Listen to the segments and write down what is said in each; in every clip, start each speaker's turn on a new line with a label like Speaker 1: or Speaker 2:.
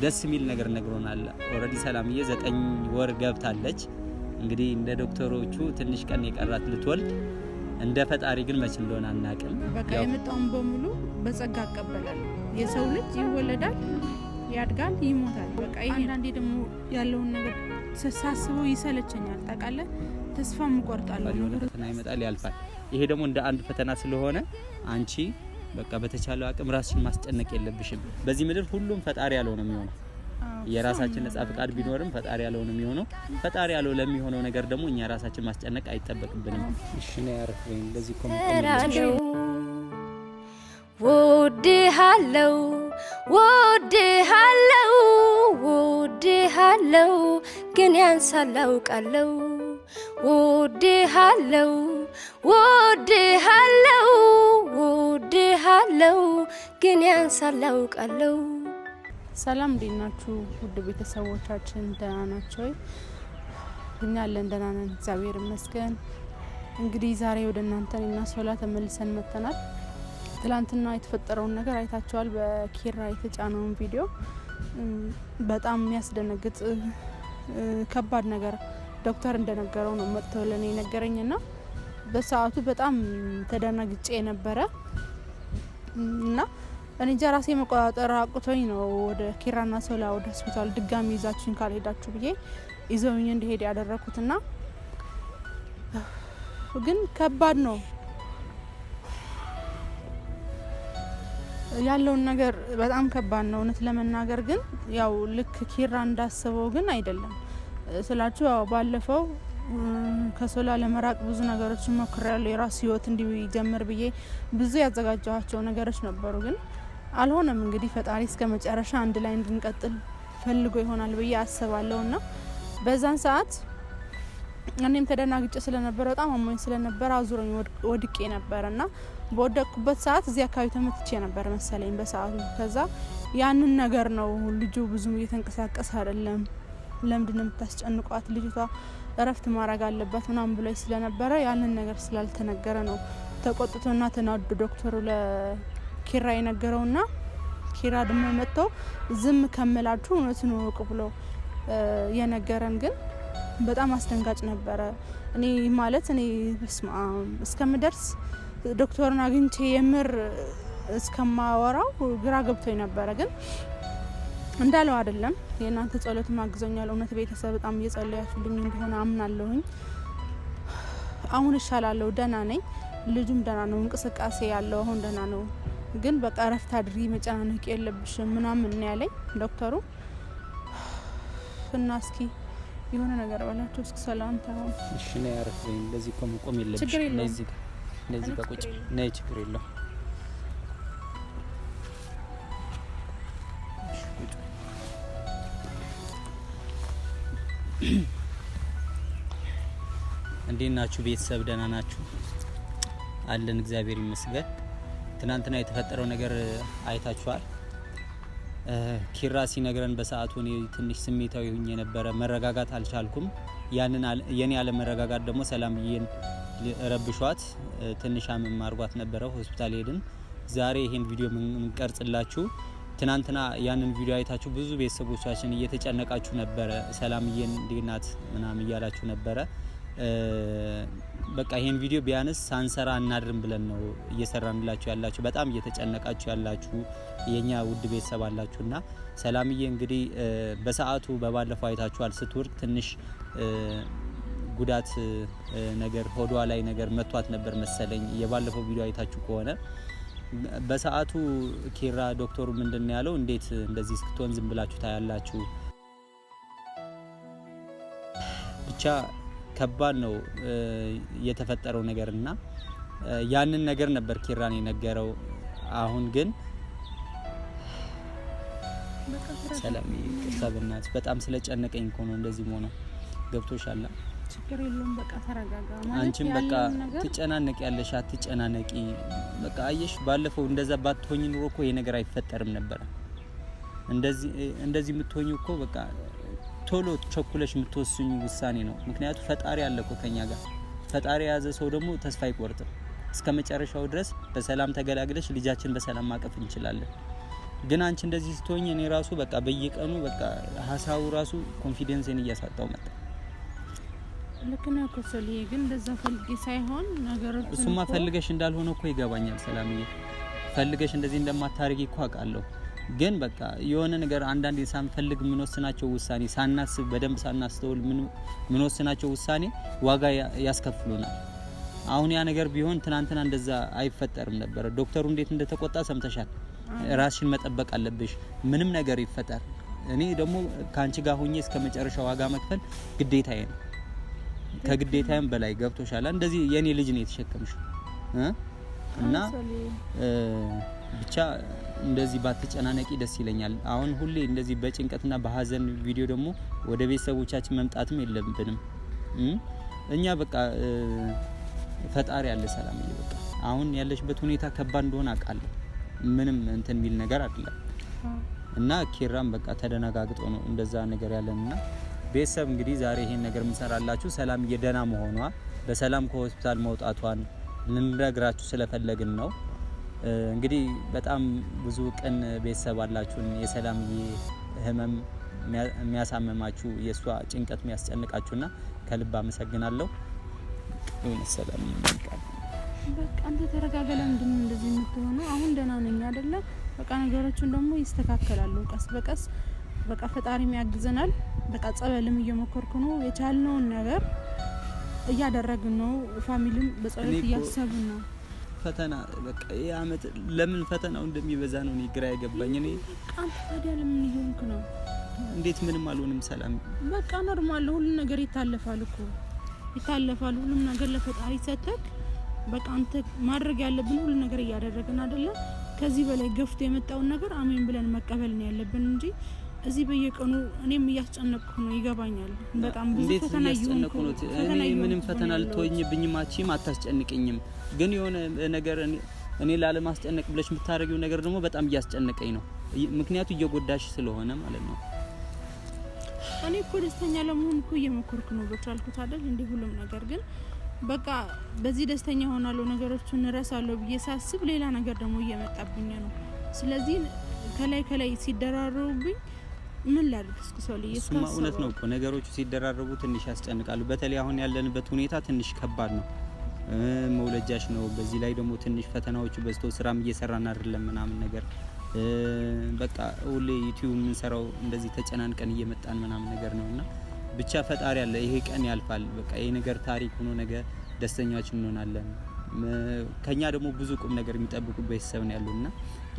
Speaker 1: ደስ የሚል ነገር ነግሮናል። ኦሬዲ ሰላምዬ 9 ወር ገብታለች። እንግዲህ እንደ ዶክተሮቹ ትንሽ ቀን የቀራት ልትወልድ፣ እንደ ፈጣሪ ግን መች እንደሆነ አናውቅም።
Speaker 2: በቃ የመጣውን በሙሉ በጸጋ አቀበላል። የሰው ልጅ ይወለዳል፣ ያድጋል፣ ይሞታል። በቃ አንዳንዴ ደግሞ ያለውን ነገር ሳስበው ይሰለቸኛል። ታውቃለህ፣ ተስፋ ምቆርጣለሁ።
Speaker 1: ፈተና ይመጣል፣ ያልፋል። ይሄ ደግሞ እንደ አንድ ፈተና ስለሆነ አንቺ በቃ በተቻለው አቅም ራስሽን ማስጨነቅ የለብሽም። በዚህ ምድር ሁሉም ፈጣሪ ያለው ነው የሚሆነው። የራሳችን ነጻ ፍቃድ ቢኖርም ፈጣሪ ያለው ነው የሚሆነው። ፈጣሪ ያለው ለሚሆነው ነገር ደግሞ እኛ ራሳችን ማስጨነቅ አይጠበቅብንም። እሺ ነው ያረፈኝ። ለዚህ ኮምኮም
Speaker 3: ወድሃለው ወድሃለው ወድሃለው ግን ያንሳለው ቃለው ወድሃለው ወድሃለው ወድሃለው ግን ያንሳለው ቃለው።
Speaker 2: ሰላም እንዴት ናችሁ ውድ ቤተሰቦቻችን? ደህና ናችሁ? እኛ አለን ደህና ነን፣ እግዚአብሔር ይመስገን። እንግዲህ ዛሬ ወደ እናንተ እና ሶላ ተመልሰን መጥተናል። ትላንትና የተፈጠረውን ነገር አይታችኋል። በኪራ የተጫነውን ቪዲዮ በጣም የሚያስደነግጥ ከባድ ነገር ዶክተር እንደነገረው ነው መጥተው ለኔ ነገረኝና በሰዓቱ በጣም ተደናግጬ ነበረ እና እኔ ራሴ መቆጣጠር አቅቶኝ ነው ወደ ኪራና ሶላ ወደ ሆስፒታል ድጋሚ ይዛችሁን ካልሄዳችሁ ብዬ ይዘውኝ እንዲሄድ ያደረኩትና ግን ከባድ ነው ያለውን ነገር በጣም ከባድ ነው እውነት ለመናገር። ግን ያው ልክ ኪራ እንዳሰበው ግን አይደለም ስላችሁ ያው ባለፈው ከሶላ ለመራቅ ብዙ ነገሮች ሞክሬያለሁ። የራስ ህይወት እንዲጀምር ብዬ ብዙ ያዘጋጀኋቸው ነገሮች ነበሩ፣ ግን አልሆነም። እንግዲህ ፈጣሪ እስከ መጨረሻ አንድ ላይ እንድንቀጥል ፈልጎ ይሆናል ብዬ አስባለሁና በዛን ሰዓት እኔም ተደናግጬ ስለነበረ በጣም አሞኝ ስለነበረ አዙሮኝ ወድቄ ነበርና በወደቅኩበት ሰዓት እዚህ አካባቢ ተመትቼ ነበር መሰለኝ በሰዓቱ። ከዛ ያንን ነገር ነው ልጁ ብዙም እየተንቀሳቀሰ አይደለም፣ ለምንድነው የምታስጨንቋት? ልጅቷ እረፍት ማድረግ አለባት ምናምን ብሎኝ ስለነበረ ያንን ነገር ስላልተነገረ ነው ተቆጥቶና ተናዶ ዶክተሩ ለኪራ የነገረውና ኪራ ደግሞ መጥቶ ዝም ከመላችሁ እውነቱን ወቅ ብሎ የነገረን ግን በጣም አስደንጋጭ ነበረ። እኔ ማለት እኔ በስማ እስከምደርስ ዶክተሩን አግኝቼ የምር እስከማወራው ግራ ገብቶኝ ነበረ። ግን እንዳለው አይደለም። የእናንተ ጸሎት ማግዘኛል። እውነት ቤተሰብ በጣም እየጸለያችሁልኝ እንደሆነ አምናለሁኝ። አሁን እሻላለሁ፣ ደህና ነኝ። ልጁም ደህና ነው፣ እንቅስቃሴ ያለው አሁን ደህና ነው። ግን በቃ እረፍት አድሪ፣ መጨናነቅ የለብሽም ምናምን ያለኝ ዶክተሩ እና እስኪ የሆነ ነገር ባላችሁ እስኪ ሰላም ታው።
Speaker 1: እሺ ነው ያረፈኝ። ለዚህ ቆም የለብሽ። ለዚህ ቁጭ ነይ፣ ችግር የለው። እንዴት ናችሁ ቤተሰብ? ደህና ናችሁ? አለን እግዚአብሔር ይመስገን። ትናንትና የተፈጠረው ነገር አይታችኋል። ኪራ ሲነግረን በሰዓቱ እኔ ትንሽ ስሜታዊ ሆኜ ነበረ፣ መረጋጋት አልቻልኩም። ያንን የኔ ያለ መረጋጋት ደግሞ ሰላምዬን ረብሿት ትንሽ አመም አርጓት ነበረ። ሆስፒታል ሄድን። ዛሬ ይሄን ቪዲዮ ምንቀርጽላችሁ ትናንትና ያንን ቪዲዮ አይታችሁ ብዙ ቤተሰቦቻችን እየተጨነቃችሁ ነበረ። ሰላምዬን እንዴት ናት ምናምን እያላችሁ ነበረ። በቃ ይሄን ቪዲዮ ቢያንስ ሳንሰራ እናድርም ብለን ነው እየሰራንላችሁ ያላችሁ። በጣም እየተጨነቃችሁ ያላችሁ የኛ ውድ ቤተሰብ አላችሁና ሰላምዬ እንግዲህ በሰዓቱ በባለፈው አይታችኋል። ስትወርቅ ትንሽ ጉዳት ነገር ሆዷ ላይ ነገር መቷት ነበር መሰለኝ። የባለፈው ቪዲዮ አይታችሁ ከሆነ በሰዓቱ ኪራ ዶክተሩ ምንድነው ያለው? እንዴት እንደዚህ እስክትሆን ዝም ብላችሁ ታያላችሁ? ብቻ ከባድ ነው የተፈጠረው ነገርና ያንን ነገር ነበር ኪራን የነገረው። አሁን ግን ሰላም ይከሳብናት በጣም ስለጨነቀኝ እኮ ነው እንደዚህ ሆነ። ገብቶሻል?
Speaker 2: ችግር የለውም በቃ ተረጋጋ። ማለት
Speaker 1: አንቺም በቃ ትጨናነቂ ያለሽ አትጨናነቂ። በቃ አየሽ ባለፈው እንደዛ ባትሆኝ ኑሮ እኮ ይሄ ነገር አይፈጠርም ነበር። እንደዚህ የምትሆኚው እኮ በቃ ቶሎ ቸኩለሽ የምትወስኙ ውሳኔ ነው። ምክንያቱም ፈጣሪ አለ እኮ ከኛ ጋር። ፈጣሪ የያዘ ሰው ደግሞ ተስፋ አይቆርጥም። እስከ መጨረሻው ድረስ በሰላም ተገላግለሽ ልጃችን በሰላም ማቀፍ እንችላለን። ግን አንቺ እንደዚህ ስትሆኝ እኔ ራሱ በቃ በየቀኑ በቃ ሀሳቡ ራሱ ኮንፊደንስን እያሳጣው መጣ።
Speaker 2: ልክ ነው እኮ ሶልዬ፣ ግን እንደዛ ፈልጌ ሳይሆን ነገሮች
Speaker 1: እሱማ ፈልገሽ እንዳልሆነ እኮ ይገባኛል ሰላምዬ። ፈልገሽ እንደዚህ እንደማታረጊ እኮ አውቃለሁ። ግን በቃ የሆነ ነገር አንዳንዴ ሳንፈልግ ምን ወስናቸው ውሳኔ ሳናስብ በደንብ ሳናስተውል ምን ወስናቸው ውሳኔ ዋጋ ያስከፍሉናል። አሁን ያ ነገር ቢሆን ትናንትና እንደዛ አይፈጠርም ነበር። ዶክተሩ እንዴት እንደተቆጣ ሰምተሻል። ራስሽን መጠበቅ አለብሽ ምንም ነገር ይፈጠር። እኔ ደግሞ ካንቺ ጋር ሆኜ እስከመጨረሻ ዋጋ መክፈል ግዴታዬ ነው። ከግዴታዬም በላይ ገብቶሻል። እንደዚህ የኔ ልጅ ነው የተሸከምሽ እና ብቻ እንደዚህ ባትጨናነቂ ደስ ይለኛል። አሁን ሁሌ እንደዚህ በጭንቀትና በሀዘን ቪዲዮ ደግሞ ወደ ቤተሰቦቻችን መምጣትም የለብንም። እኛ በቃ ፈጣሪ ያለ ሰላም ይል በቃ አሁን ያለሽበት ሁኔታ ከባድ እንደሆነ አውቃለሁ። ምንም እንትን ሚል ነገር አይደለም እና ኪራም በቃ ተደናጋግጦ ነው እንደዛ ነገር ያለንና ቤተሰብ እንግዲህ ዛሬ ይሄን ነገር እንሰራላችሁ ሰላም የደና መሆኗ በሰላም ከሆስፒታል መውጣቷን ልንነግራችሁ ስለፈለግን ነው። እንግዲህ በጣም ብዙ ቀን ቤተሰብ አላችሁን የሰላም ህመም የሚያሳመማችሁ የሷ ጭንቀት የሚያስጨንቃችሁና ከልብ አመሰግናለሁ። ይሁን ሰላም ይመጣል።
Speaker 2: በቃ አንተ ተረጋጋ። ለምንድን ነው እንደዚህ የምትሆነው? አሁን ደህና ነኝ አይደለ? በቃ ነገሮችን ደግሞ ይስተካከላሉ ቀስ በቀስ። በቃ ፈጣሪም ያግዘናል። በቃ ጸበልም እየሞከርኩ ነው። የቻልነውን ነገር እያደረግን ነው። ፋሚሊም በጸሎት እያሰብን ነው።
Speaker 1: ፈተና በቃ ያመት ለምን ፈተናው እንደሚበዛ ነው እኔ ግራ ያገባኝ። እኔ
Speaker 2: አንተ ታዲያ ለምን ይሆንክ ነው?
Speaker 1: እንዴት ምንም አልሆንም ሰላም።
Speaker 2: በቃ ኖርማል ሁሉ ነገር ይታለፋል እኮ ይታለፋል። ሁሉም ነገር ለፈጣሪ ሰጥተክ በቃ አንተ ማድረግ ያለብን ሁሉ ነገር እያደረግን አይደለ? ከዚህ በላይ ገፍቶ የመጣውን ነገር አሜን ብለን መቀበል ነው ያለብን እንጂ እዚህ በየቀኑ እኔም እያስጨነቅኩ ነው። ይገባኛል በጣም ብዙ ፈተና እያስጨነቅኩ ነው።
Speaker 1: እኔ ምንም ፈተና ልትወኝብኝም አቺም አታስጨንቀኝም። ግን የሆነ ነገር እኔ ላለማስጨነቅ ብለሽ የምታረጊው ነገር ደግሞ በጣም እያስጨነቀኝ ነው። ምክንያቱም እየጎዳሽ ስለሆነ ማለት ነው።
Speaker 2: እኔ እኮ ደስተኛ ለመሆን እኮ እየሞከርኩ ነው በቻልኩት አይደል እንዴ ሁሉም ነገር። ግን በቃ በዚህ ደስተኛ ሆናለሁ ነገሮችን እረሳለሁ ብዬ ሳስብ ሌላ ነገር ደግሞ እየመጣብኝ ነው። ስለዚህ ከላይ ሲደራረቡብኝ ምን ላድርግ? እስኪ ሶልዬ
Speaker 1: እሱማ እውነት ነው እኮ ነገሮቹ ሲደራረቡ ትንሽ ያስጨንቃሉ። በተለይ አሁን ያለንበት ሁኔታ ትንሽ ከባድ ነው። መውለጃሽ ነው። በዚህ ላይ ደግሞ ትንሽ ፈተናዎቹ በዝተው ስራም እየሰራን አይደለም ምናምን ነገር በቃ ሁሌ ዩቲዩብ የምንሰራው እንደዚህ ተጨናንቀን እየመጣን ምናምን ነገር ነውና ብቻ ፈጣሪ አለ። ይሄ ቀን ያልፋል። በቃ ይሄ ነገር ታሪክ ሆኖ ነገ ደስተኛዎች እንሆናለን። ከኛ ደግሞ ብዙ ቁም ነገር የሚጠብቁ ቤተሰብ ነው ያሉና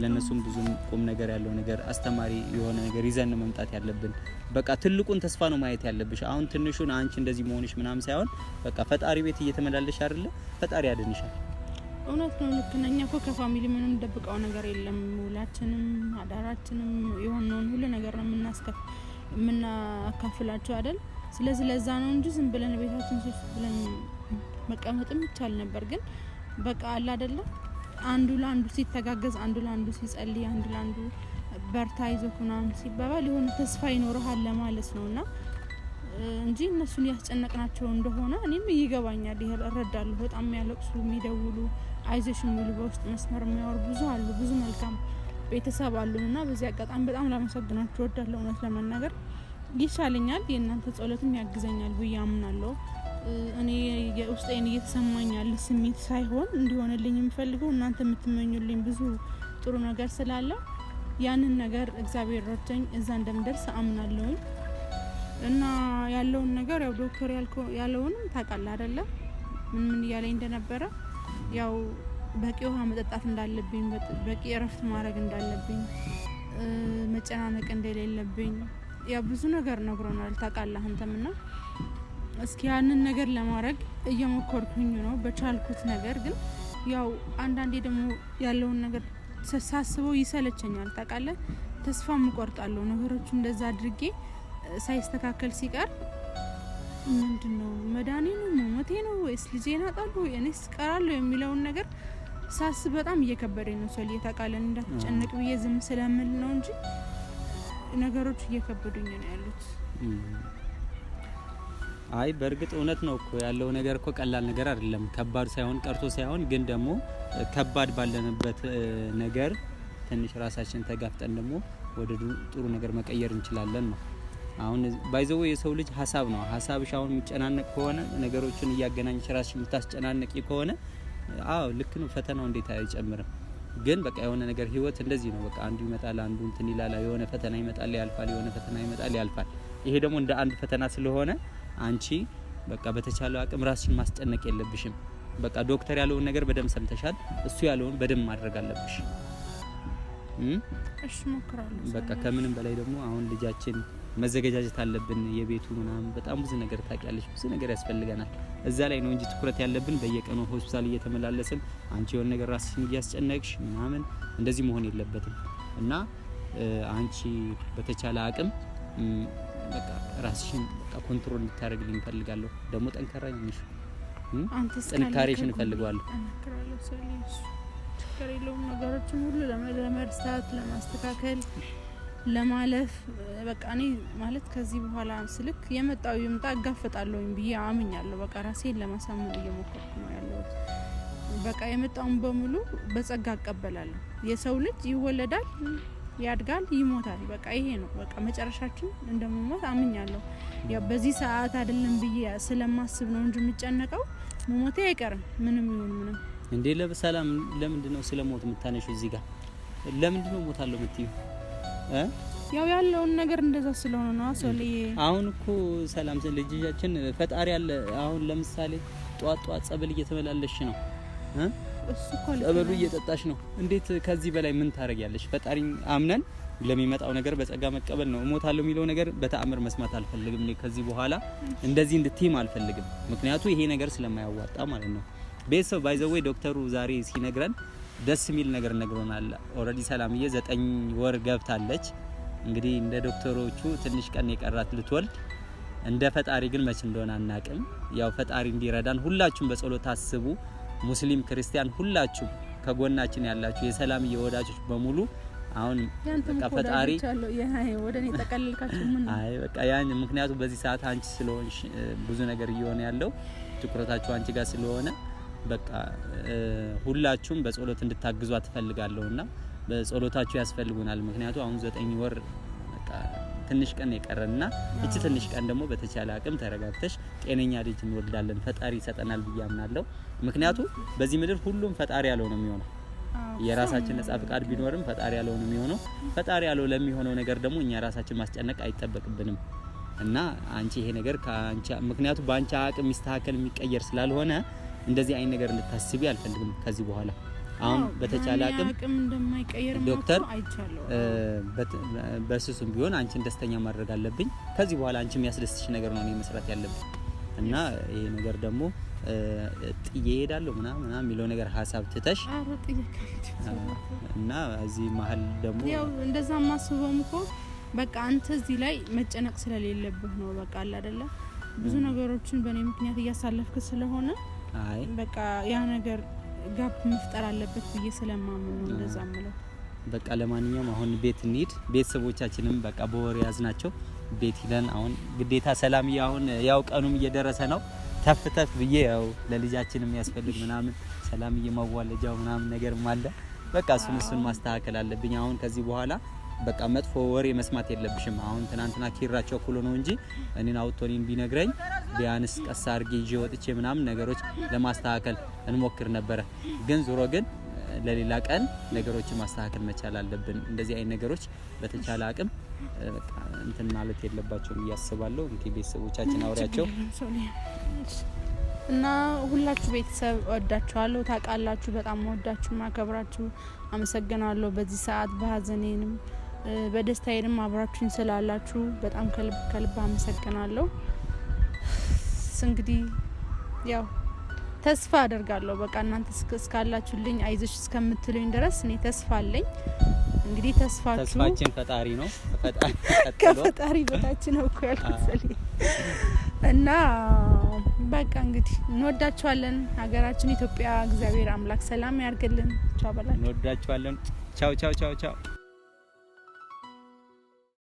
Speaker 1: ለነሱም ብዙ ቁም ነገር ያለው ነገር አስተማሪ የሆነ ነገር ይዘን መምጣት ያለብን። በቃ ትልቁን ተስፋ ነው ማየት ያለብሽ። አሁን ትንሹን አንቺ እንደዚህ መሆንሽ ምናምን ሳይሆን በቃ ፈጣሪ ቤት እየተመላለሽ አይደለ? ፈጣሪ ያድንሻል።
Speaker 2: እውነት ነው። ልክ ነኝ እኮ ከፋሚሊ ምንም ደብቀው ነገር የለም። ውላችንም አዳራችንም የሆነውን ሁሉ ነገር ነው የምናካፍላቸው አይደል? ስለዚህ ለዛ ነው እንጂ ዝም ብለን ቤታችን ውስጥ ብለን መቀመጥም ይቻል ነበር። ግን በቃ አለ አይደለ? አንዱ ለአንዱ ሲተጋገዝ፣ አንዱ ለአንዱ ሲጸልይ፣ አንዱ ለአንዱ በርታ ይዞት ምናምን ሲባባል የሆነ ተስፋ ይኖርሃል ለማለት ነውና እንጂ እነሱን ያስጨነቅናቸው እንደሆነ እኔም ይገባኛል፣ እረዳለሁ። በጣም የሚያለቅሱ የሚደውሉ አይዞሽ የሚሉ በውስጥ መስመር የሚያወሩ ብዙ አሉ፣ ብዙ መልካም ቤተሰብ አሉና በዚህ አጋጣሚ በጣም ላመሰግናችሁ እወዳለሁ። እውነት ለመናገር ይሻለኛል፣ የእናንተ ጸሎትም ያግዘኛል ብዬ አምናለሁ። እኔ የውስጤን እየተሰማኝ ያለ ስሜት ሳይሆን እንዲሆንልኝ የምፈልገው እናንተ የምትመኙልኝ ብዙ ጥሩ ነገር ስላለ ያንን ነገር እግዚአብሔር ረድቶኝ እዛ እንደምደርስ አምናለሁኝ። እና ያለውን ነገር ያው ዶክተር ያለውንም ታውቃለህ አይደለ? ምን እያለኝ እንደነበረ ያው በቂ ውሃ መጠጣት እንዳለብኝ፣ በቂ እረፍት ማድረግ እንዳለብኝ፣ መጨናነቅ እንደሌለብኝ ያው ብዙ ነገር ነግሮናል ታውቃለህ አንተምና እስኪ ያንን ነገር ለማድረግ እየሞከርኩኝ ነው በቻልኩት ነገር። ግን ያው አንዳንዴ ደግሞ ያለውን ነገር ሳስበው ይሰለቸኛል ታውቃለህ። ተስፋ እቆርጣለሁ ነገሮቹ እንደዛ አድርጌ ሳይስተካከል ሲቀር ምንድነው መዳኔ ነው ሞቴ ነው ወይስ ልጄን አጣለሁ እኔስ ቀራለሁ የሚለውን ነገር ሳስብ በጣም እየከበደኝ ነው። ሶልዬ ታውቃለህ እንዳትጨነቅ ብዬ ዝም ስለምል ነው እንጂ ነገሮች እየከበዱኝ ነው ያሉት።
Speaker 1: አይ በእርግጥ እውነት ነው እኮ ያለው ነገር እኮ ቀላል ነገር አይደለም። ከባድ ሳይሆን ቀርቶ ሳይሆን ግን ደግሞ ከባድ ባለንበት ነገር ትንሽ ራሳችን ተጋፍጠን ደግሞ ወደ ጥሩ ነገር መቀየር እንችላለን ነው። አሁን ባይዘው የሰው ልጅ ሀሳብ ነው። ሀሳብሽ አሁን የሚጨናነቅ ከሆነ ነገሮችን እያገናኘሽ ራስሽ የምታስጨናነቂ ከሆነ አዎ ልክ ነው፣ ፈተናው እንዴት አይጨምርም? ግን በቃ የሆነ ነገር ህይወት እንደዚህ ነው። በቃ አንዱ ይመጣል አንዱ እንትን ይላል፣ የሆነ ፈተና ይመጣል ያልፋል፣ የሆነ ፈተና ይመጣል ያልፋል። ይሄ ደግሞ እንደ አንድ ፈተና ስለሆነ አንቺ በቃ በተቻለው አቅም ራስሽን ማስጨነቅ የለብሽም። በቃ ዶክተር ያለውን ነገር በደንብ ሰምተሻል፣ እሱ ያለውን በደንብ ማድረግ አለብሽ።
Speaker 2: እሺ ሞክራለሁ።
Speaker 1: በቃ ከምንም በላይ ደግሞ አሁን ልጃችን መዘጋጀት አለብን። የቤቱ ምናምን በጣም ብዙ ነገር ታውቂያለሽ፣ ብዙ ነገር ያስፈልገናል። እዛ ላይ ነው እንጂ ትኩረት ያለብን በየቀኑ ሆስፒታል እየተመላለስን አንቺ የሆነ ነገር ራስሽን እያስጨነቅሽ ምናምን እንደዚህ መሆን የለበትም። እና አንቺ በተቻለ አቅም በቃ ራስሽን በቃ ኮንትሮል እንድታደርግልኝ እፈልጋለሁ። ደግሞ ጠንካራ ነሽ፣ ጥንካሬሽን እፈልጋለሁ።
Speaker 2: ከሌሎች ነገሮችን ሁሉ ለመርሳት ለማስተካከል ለማለፍ በቃ እኔ ማለት ከዚህ በኋላ ስልክ የመጣው ይምጣ እጋፈጣለሁኝ ብዬ አምኛለሁ። በቃ ራሴን ለማሳመን እየሞከርኩ ነው ያለሁት። በቃ የመጣውን በሙሉ በጸጋ እቀበላለሁ። የሰው ልጅ ይወለዳል፣ ያድጋል፣ ይሞታል። በቃ ይሄ ነው በቃ መጨረሻችን እንደምሞት አምኛለሁ። ያው በዚህ ሰዓት አይደለም ብዬ ስለማስብ ነው እንጂ የምጨነቀው መሞቴ አይቀርም ምንም ይሁን ምንም።
Speaker 1: እንዴ ለበሰላም ለምንድነው ስለሞት የምታነሺው? እዚህ ጋር ለምንድነው ሞታለሁ የምትይው?
Speaker 2: ያው ያለውን ነገር እንደዛ ስለሆነ ነው አሰለ።
Speaker 1: አሁን እኮ ሰላም ልጅያችን ፈጣሪ አለ። አሁን ለምሳሌ ጧት ጸበል እየተመላለሽ ነው እሱ እኮ ጸበሉ እየጠጣሽ ነው። እንዴት ከዚህ በላይ ምን ታረጊያለሽ? ፈጣሪን አምነን ለሚመጣው ነገር በጸጋ መቀበል ነው። እሞታለሁ የሚለው ነገር በተአምር መስማት አልፈልግም። እኔ ከዚህ በኋላ እንደዚህ እንድትይም አልፈልግም። ምክንያቱ ይሄ ነገር ስለማያዋጣ ማለት ነው። ቤተሰብ ባይዘው ዶክተሩ ዛሬ ሲነግረን ደስ የሚል ነገር ነግሮናል። ኦሬዲ ሰላምዬ 9 ወር ገብታለች። እንግዲህ እንደ ዶክተሮቹ ትንሽ ቀን የቀራት ልትወልድ፣ እንደ ፈጣሪ ግን መች እንደሆነ አናቅም። ያው ፈጣሪ እንዲረዳን ሁላችሁም በጸሎት አስቡ። ሙስሊም ክርስቲያን ሁላችሁም ከጎናችን ያላችሁ የሰላምዬ ወዳጆች በሙሉ አሁን በቃ ፈጣሪ
Speaker 2: ወደኔ ተቀልልካችሁ ምን
Speaker 1: አይ በቃ ያን ምክንያቱም በዚህ ሰዓት አንቺ ስለሆንሽ ብዙ ነገር እየሆነ ያለው ትኩረታችሁ አንቺ ጋር ስለሆነ በቃ ሁላችሁም በጸሎት እንድታግዙ አትፈልጋለሁና በጸሎታችሁ ያስፈልጉናል። ምክንያቱም አሁን 9 ወር በቃ ትንሽ ቀን የቀረና እቺ ትንሽ ቀን ደግሞ በተቻለ አቅም ተረጋግተሽ ጤነኛ ልጅ እንወልዳለን ፈጣሪ ይሰጠናል ብዬ አምናለሁ። ምክንያቱም በዚህ ምድር ሁሉም ፈጣሪ ያለው ነው የሚሆነው። የራሳችን ነጻ ፍቃድ ቢኖርም ፈጣሪ ያለው ነው የሚሆነው። ፈጣሪ ያለው ለሚሆነው ነገር ደግሞ እኛ ራሳችን ማስጨነቅ አይጠበቅብንም። እና አንቺ ይሄ ነገር ካንቺ ምክንያቱም ባንቺ አቅም ሚስተካከል የሚቀየር ስላልሆነ እንደዚህ አይን ነገር እንድታስቢ አልፈልግም ከዚህ በኋላ። አሁን በተቻለ አቅም
Speaker 2: እንደማይቀየር
Speaker 1: ዶክተር
Speaker 2: አይቻለሁ።
Speaker 1: በስሱም ቢሆን አንቺን ደስተኛ ማድረግ አለብኝ። ከዚህ በኋላ አንቺ የሚያስደስትሽ ነገር ነው መስራት ያለብኝ። እና ይሄ ነገር ደግሞ ጥዬ እሄዳለሁ ምናምን የሚለው ነገር ሀሳብ ትተሽ እና እዚህ መሀል ደግሞ
Speaker 2: ያው እንደዛ ማስበውም እኮ በቃ አንተ እዚህ ላይ መጨነቅ ስለሌለብህ ነው። በቃ አለ አይደለ ብዙ ነገሮችን በእኔ ምክንያት እያሳለፍክ ስለሆነ አይ በቃ ያ ነገር ጋፕ መፍጠር አለበት ብዬ ስለማምን ነው እንደዛ ማለት።
Speaker 1: በቃ ለማንኛውም አሁን ቤት እንሂድ። ቤተሰቦቻችንም በቃ በወር ያዝናቸው ቤት ሄደን አሁን ግዴታ ሰላምዬ አሁን ያው ቀኑም እየደረሰ ነው። ተፍተፍ ብዬ ያው ለልጃችን የሚያስፈልግ ምናምን ሰላምዬ ማዋለጃው ምናምን ነገር ማለ በቃ እሱን ማስተካከል አለብኝ። አሁን ከዚህ በኋላ በቃ መጥፎ ወሬ መስማት የለብሽም። አሁን ትናንትና ኪራቸው ኩሎ ነው እንጂ እኔን አውቶኒን ቢነግረኝ ቢያንስ ቀስ አድርጌ ይዤ ወጥቼ ምናምን ነገሮች ለማስተካከል እንሞክር ነበር። ግን ዙሮ ግን ለሌላ ቀን ነገሮችን ማስተካከል መቻል አለብን። እንደዚህ አይነት ነገሮች በተቻለ አቅም በቃ እንትን ማለት የለባቸውም እያስባለሁ። እንግዲህ ቤተሰቦቻችን አውሪያቸው
Speaker 2: እና ሁላችሁ ቤተሰብ ወዳችኋለሁ፣ ታውቃላችሁ። በጣም ወዳችሁ ማከብራችሁ አመሰግናለሁ። በዚህ ሰዓት በሀዘኔንም በደስታዬንም አብራችሁኝ ስላላችሁ በጣም ከልብ አመሰግናለሁ። እንግዲህ ያው ተስፋ አደርጋለሁ በቃ እናንተ እስካላችሁልኝ አይዞሽ እስከምትሉኝ ድረስ እኔ ተስፋ አለኝ። እንግዲህ
Speaker 1: ተስፋችን ፈጣሪ ነው።
Speaker 2: ከፈጣሪ በታች ነው እኮ ያልኩት እና በቃ እንግዲህ እንወዳችኋለን። ሀገራችን ኢትዮጵያ እግዚአብሔር አምላክ ሰላም ያርግልን። ቻው በላችሁ።
Speaker 1: እንወዳችኋለን። ቻው ቻው ቻው ቻው።